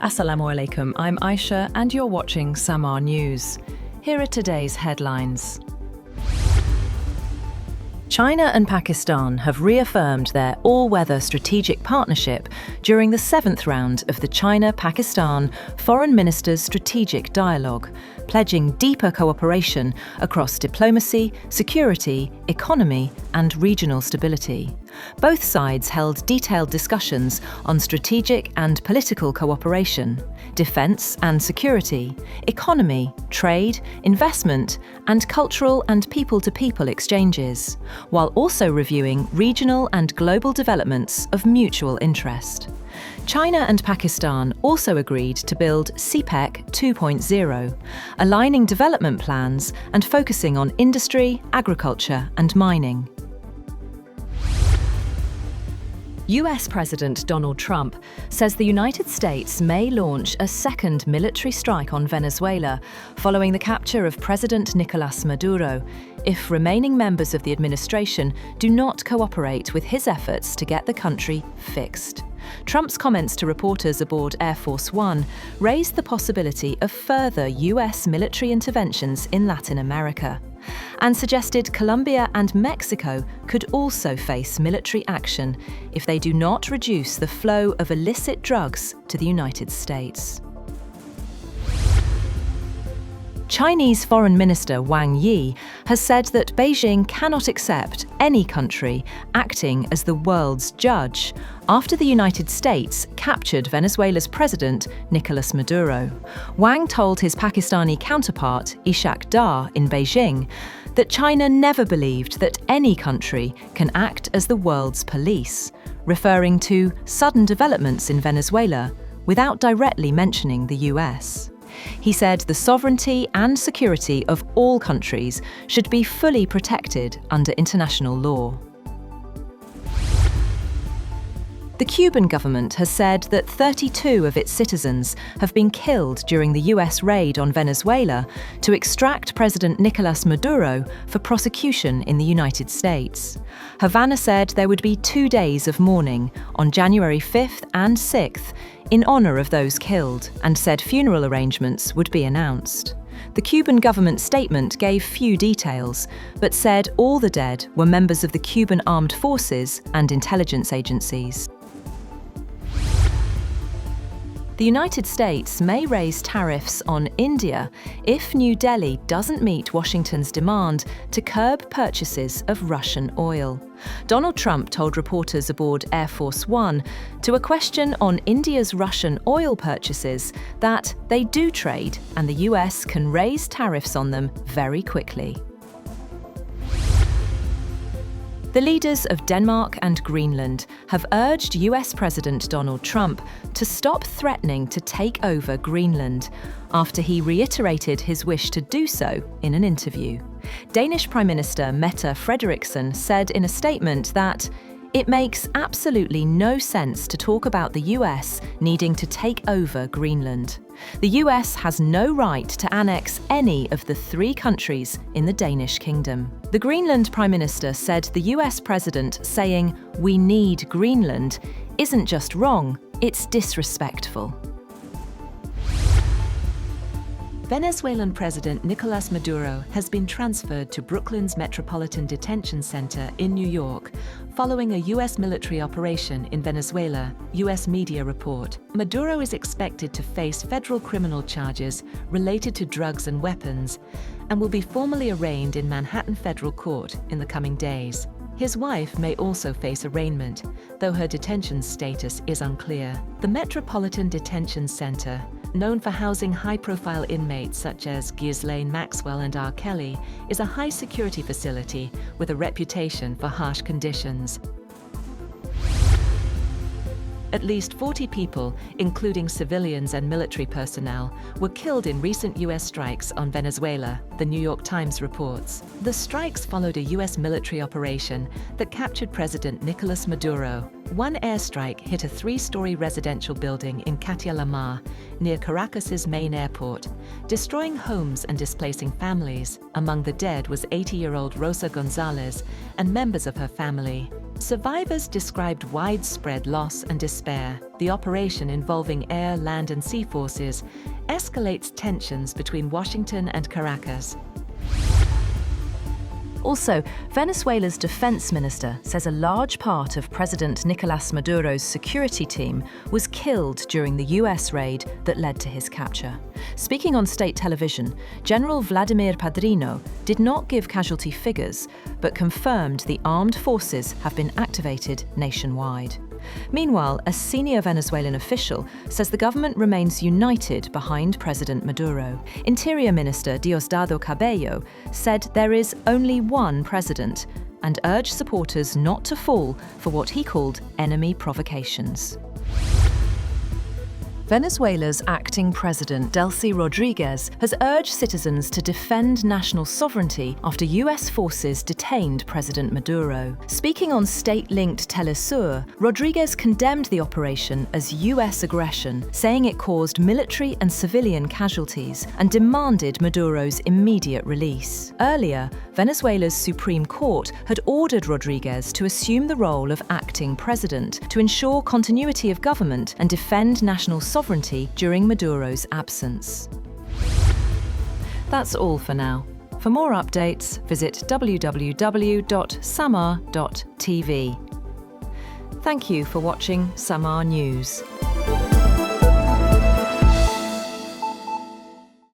Assalamu alaikum, I'm Aisha and you're watching Samaa News. Here are today's headlines. China and Pakistan have reaffirmed their all-weather strategic partnership during the 7th round of the China-Pakistan Foreign Ministers' Strategic Dialogue, pledging deeper cooperation across diplomacy, security, economy and regional stability. Both sides held detailed discussions on strategic and political cooperation, defence and security, economy, trade, investment, and cultural and people-to-people exchanges, while also reviewing regional and global developments of mutual interest. China and Pakistan also agreed to build CPEC 2.0, aligning development plans and focusing on industry, agriculture, and mining. US President Donald Trump says the United States may launch a second military strike on Venezuela following the capture of President Nicolás Maduro, if remaining members of the administration do not cooperate with his efforts to get the country fixed. Trump's comments to reporters aboard Air Force One raised the possibility of further US military interventions in Latin America, and suggested Colombia and Mexico could also face military action if they do not reduce the flow of illicit drugs to the United States. Chinese Foreign Minister Wang Yi has said that Beijing cannot accept any country acting as the world's judge after the United States captured Venezuela's President Nicolás Maduro. Wang told his Pakistani counterpart Ishaq Dar in Beijing that China never believed that any country can act as the world's police, referring to sudden developments in Venezuela without directly mentioning the US. He said the sovereignty and security of all countries should be fully protected under international law. The Cuban government has said that 32 of its citizens have been killed during the US raid on Venezuela to extract President Nicolás Maduro for prosecution in the United States. Havana said there would be 2 days of mourning on January 5th and 6th in honor of those killed, and said funeral arrangements would be announced. The Cuban government statement gave few details, but said all the dead were members of the Cuban armed forces and intelligence agencies. The United States may raise tariffs on India if New Delhi doesn't meet Washington's demand to curb purchases of Russian oil. Donald Trump told reporters aboard Air Force One to a question on India's Russian oil purchases that they do trade and the US can raise tariffs on them very quickly. The leaders of Denmark and Greenland have urged US President Donald Trump to stop threatening to take over Greenland after he reiterated his wish to do so in an interview. Danish Prime Minister Mette Frederiksen said in a statement that it makes absolutely no sense to talk about the US needing to take over Greenland. The US has no right to annex any of the 3 countries in the Danish kingdom. The Greenland Prime Minister said the US President saying, "We need Greenland," isn't just wrong, it's disrespectful. Venezuelan President Nicolás Maduro has been transferred to Brooklyn's Metropolitan Detention Center in New York following a U.S. military operation in Venezuela, U.S. media report. Maduro is expected to face federal criminal charges related to drugs and weapons and will be formally arraigned in Manhattan Federal Court in the coming days. His wife may also face arraignment, though her detention status is unclear. The Metropolitan Detention Center, known for housing high-profile inmates such as Ghislaine Maxwell and R. Kelly, is a high-security facility with a reputation for harsh conditions. At least 40 people, including civilians and military personnel, were killed in recent U.S. strikes on Venezuela, the New York Times reports. The strikes followed a U.S. military operation that captured President Nicolás Maduro. One airstrike hit a 3-story residential building in Katia La Mar, near Caracas's main airport, destroying homes and displacing families. Among the dead was 80-year-old Rosa Gonzalez and members of her family. Survivors described widespread loss and despair. The operation, involving air, land, and sea forces, escalates tensions between Washington and Caracas. Also, Venezuela's defense minister says a large part of President Nicolás Maduro's security team was killed during the US raid that led to his capture. Speaking on state television, General Vladimir Padrino did not give casualty figures, but confirmed the armed forces have been activated nationwide. Meanwhile, a senior Venezuelan official says the government remains united behind President Maduro. Interior Minister Diosdado Cabello said there is only one president and urged supporters not to fall for what he called enemy provocations. Venezuela's acting president, Delcy Rodríguez, has urged citizens to defend national sovereignty after US forces detained President Maduro. Speaking on state-linked Telesur, Rodríguez condemned the operation as US aggression, saying it caused military and civilian casualties, and demanded Maduro's immediate release. Earlier, Venezuela's Supreme Court had ordered Rodríguez to assume the role of acting president to ensure continuity of government and defend national sovereignty during Maduro's absence. That's all for now. For more updates, visit www.samaa.tv. Thank you for watching Samaa News.